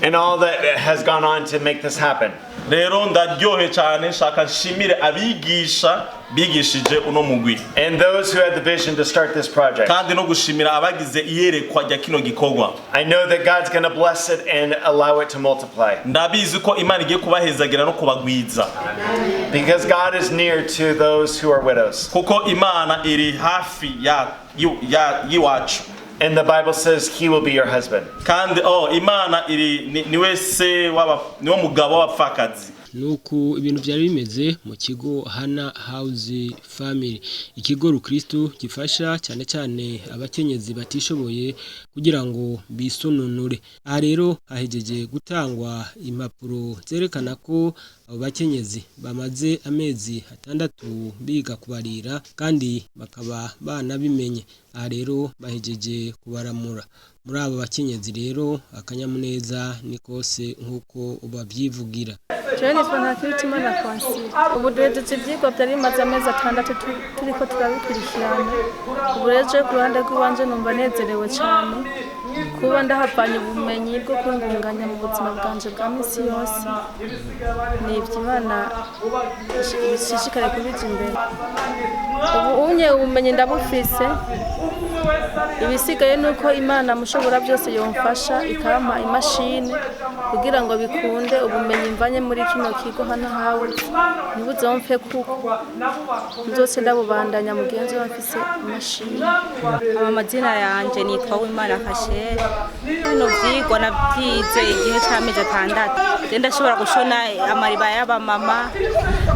and all that has gone on to make this happen. Rero ndaryohe cyane shaka nshimire abigisha bigishije uno mugwi and those who had the vision to start this project. kandi no gushimira abagize iyerekwa rya kino gikorwa. I know that God's going to bless it and allow it to multiply. Ndabizi ko Imana igiye kubahezagira no kubagwiza. Because God is near to those who are widows. Kuko Imana iri hafi yiwacu. And the Bible says he will be your husband. Kandi Imana iri niwe se niwo mugabo w'abapfakazi. Nuko ibintu byari bimeze mu kigo Hana House Family, ikigo rukristo gifasha cyane cyane abakenyezi batishoboye kugira ngo bisononure. Aha rero hahejeje gutangwa impapuro zerekana ko abo bakenyezi bamaze amezi 6 biga kubarira kandi bakaba banabimenye. Aha rero bahejeje kubaramura. Muri abo bakenyezi rero akanyamuneza nikose nkuko ubavyivugira. Jeni twanakiritima na kwansiri. Ubu duhejeje ivyigwa byari bimaze amezi 6 turiko turabikurikirana. Ubu rero ku ruhande rw'iwanje numva nezerewe cyane kuba ndahavanye ubumenyi bwo kwingunganya mu buzima bwanje bwa misi yose. Ni ivy'Imana ishishikare kubija imbere. Ubu unye ubumenyi ndabufise. Ibisigaye nuko Imana mushobora byose yomfasha ikampa imashini kugira ngo bikunde ubumenyi mvanye muri kino kigo Hana House ntibuzomfe kuko nzose ndabubandanya mugenzi wafise imashini. Amazina yanje nitwa Uwimana Kashere. Bino vyigwa navyize igihe cy'amezi 6. Genda shobora gushona amariba y'aba mama,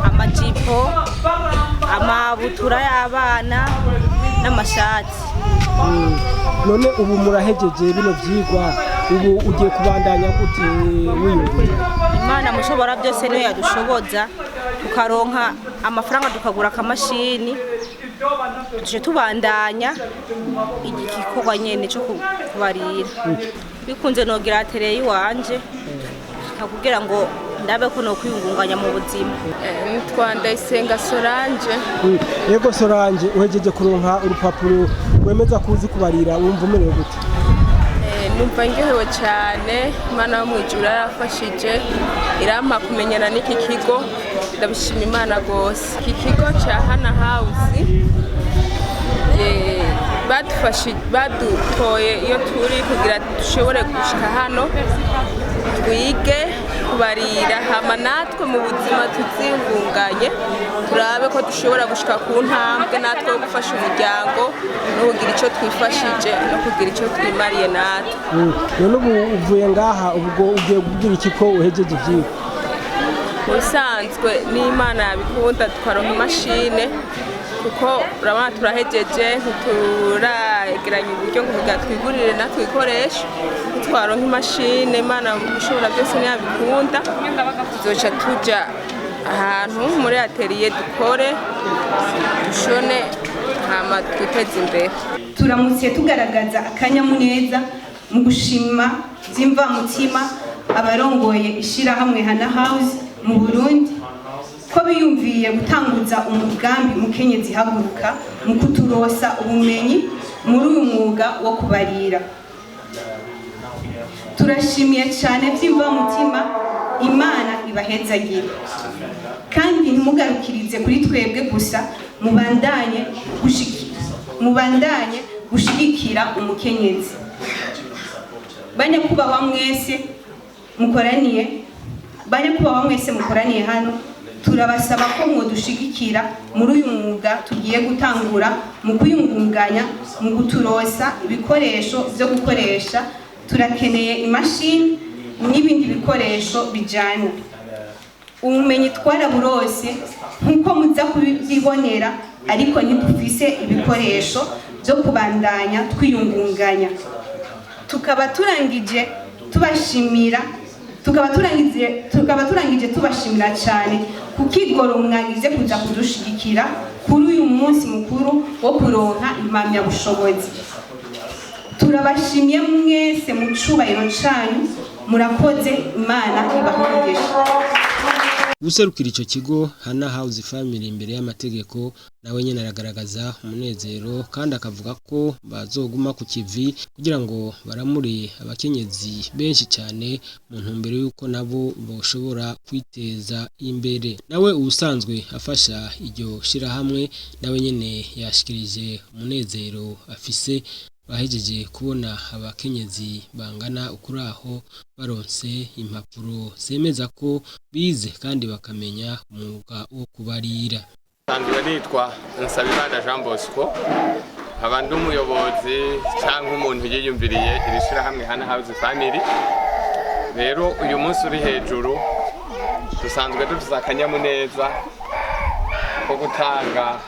amajipo, amabutura y'abana n'amashati. None ubu murahejeje bino vyigwa, ubu ugiye kubandanya gute wiyumvira? Imana mushobora byose niyo yadushoboza tukaronka amafaranga tukagura akamashini tuje tubandanya igikorwa nyene cyo kubarira. Bikunze nogira tereye iwanje kugira ngo ndabe ko no kwiyungunganya mu buzima. Nitwa Ndayisenga Solange. Yego Solange, uhejeje kuronka urupapuro wemeza kuzi kubarira, wumva umerewe gute? Numva ngehewe cyane, Imana yo mwijuru yarafashije irampa kumenyana n'iki kigo, ndabishima Imana gose. Iki kigo cya Hana House badutoye iyo turi kugira dushobore gushika hano twige kubarira hama natwe mu buzima tuzingunganye turabe ko dushobora gushika ku ntambwe natwe yo gufasha umuryango no kugira icyo twifashije no kugira icyo twimariye natwe. None ubu uvuye ngaha ubwo ugiye kugira iki ko uhejeje ivyigwa? Usanzwe n'Imana yabikunda tukaronka imashine kuko urabona turahejeje ntiturageranya uburyo ngo twigurire natwe ikoresha twaronka imashine. Imana mushobora byose ntiyabikunda tuzoca tuja ahantu muri atelier dukore dushone hama twiteze imbere. Turamutse tugaragaza akanyamuneza mu gushima byimva mutima abarongoye ishirahamwe Hana House mu Burundi ko biyumviye gutanguza umugambi mukenyezi haguruka mu kuturosa ubumenyi muri uyu mwuga wo kubarira. Turashimiye cyane byimva mutima, Imana ibahezagira kandi ntimugarukirize kuri twebwe gusa, mubandanye gushigikira umukenyezi. Banyakubahwa mwese mukoraniye hano, turabasaba ko mwodushigikira muri uyu mwuga tugiye gutangura mu kwiyungunganya mu guturosa ibikoresho byo gukoresha. Turakeneye imashini n'ibindi bikoresho bijyana. Ubumenyi twaraburose nkuko muza kubibonera, ariko ntidufise ibikoresho byo kubandanya twiyungunganya. Tukaba turangije tubashimira cyane kukigoro mwagize kuza kudushigikira kuri uyu munsi mukuru wo kuronka impamyabushobozi. Turabashimiye mwese mu cubahiro cyanyu, murakoze. Imana ibahe umugisha. userukira ico kigo Hana House Family imbere y'amategeko nawe nyene aragaragaza umunezero kandi akavuga ko bazoguma ku kivi kugira ngo baramure abakenyezi benshi cyane mu ntumbero yuko nabo boshobora kwiteza imbere. Nawe ubusanzwe afasha iryo shirahamwe nawe nyene yashikirije umunezero afise bahejeje kubona abakenyezi bangana ukuraho baronse impapuro zemeza ko bize kandi bakamenya umwuga wo kubarira. Sanzwe nitwa Nsabimana Jean Bosco, abandi umuyobozi cyangwa umuntu yiyumviriye irishira hamwe Hana House Family. Rero uyu munsi uri hejuru dusanzwe dufite akanyamuneza ko gutanga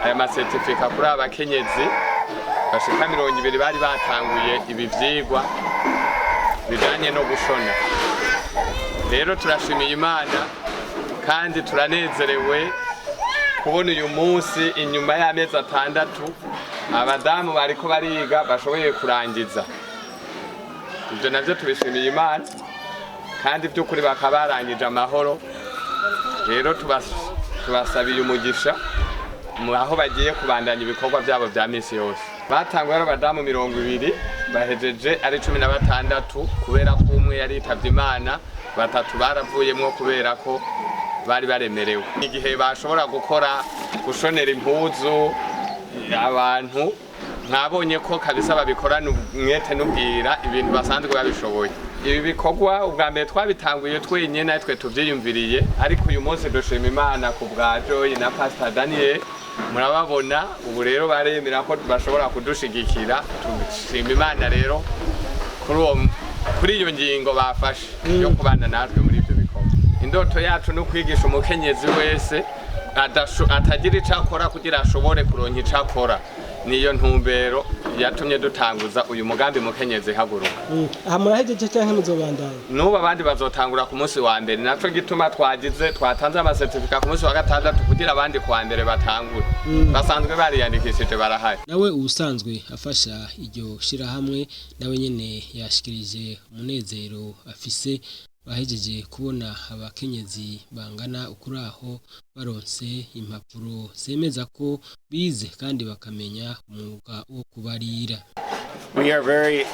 aya masertifika kuri abakenyezi bashika 20 bari batanguye ibi vyigwa bijanye no gushona. Rero turashimiye Imana kandi turanezerewe kubona uyu munsi inyuma y'amezi 6 abadamu bariko bariga bashoboye kurangiza. Ibyo navyo tubishimiye Imana kandi by'ukuri bakabarangije amahoro. Rero tubasabiye umugisha aho bagiye kubandanya ibikorwa byabo bya misi yose. Batangwa ari abadamu 20 bahejeje ari 16 kubera ko umwe yari yitavye Imana, batatu baravuyemwo kubera ko bari baremerewe. Igihe bashobora gukora gushonera impuzu abantu mwabonye ko kabisa babikorana umwete n'ubwira ibintu basanzwe babishoboye. Ibi bikorwa ubwa mbere twabitanguye twenyene natwe tuvyiyumviriye, ariko uyu munsi dushima Imana ku bwa Joy na Pastor Daniel. Murababona ubu rero baremera ko bashobora kudushigikira. Tushima Imana rero kuri iyo ngingo bafashe yo kubana natwe muri ibyo bikorwa. Indoto yacu no kwigisha umukenyezi wese atagira icakora kugira ashobore kuronka icakora. Niyo ntumbero yatumye dutanguza uyu mugambi mukenyezi haguruka. Aha murahejeje cyangwa muzobandanya? Nubu abandi bazotangura ku munsi wa mbere, naco gituma twatanze amasertifika ku munsi wa 6 kugira abandi kwa mbere batangure. Basanzwe bariyandikishije barahari. Nawe ubusanzwe afasha iryo shirahamwe nawe nyene yashikirije umunezero afise bahejeje kubona abakenyezi bangana ukuraho baronse impapuro zemeza ko bize kandi bakamenya umwuga wo kubarira. We are very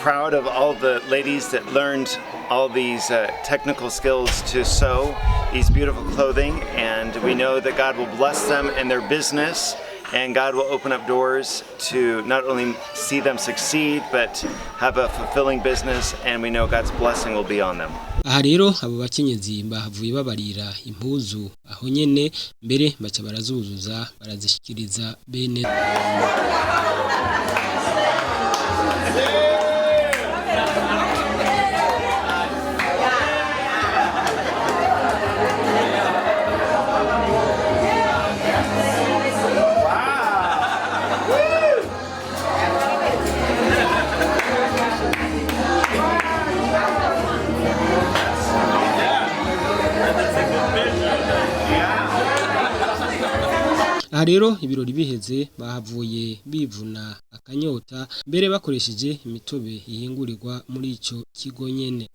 proud of all the ladies that learned all these technical skills to sew these beautiful clothing, and we know that God will bless them in their business, and God will open up doors to not only see them succeed but have a fulfilling business, and we know God's blessing will be on them. Aha rero abo bakenyezi bahavuye babarira impuzu aho nyene mbere baca barazuzuza barazishikiriza bene. Aha rero ibirori biheze bahavuye bivuna akanyota mbere bakoresheje imitobe ihingurirwa muri ico kigo nyene.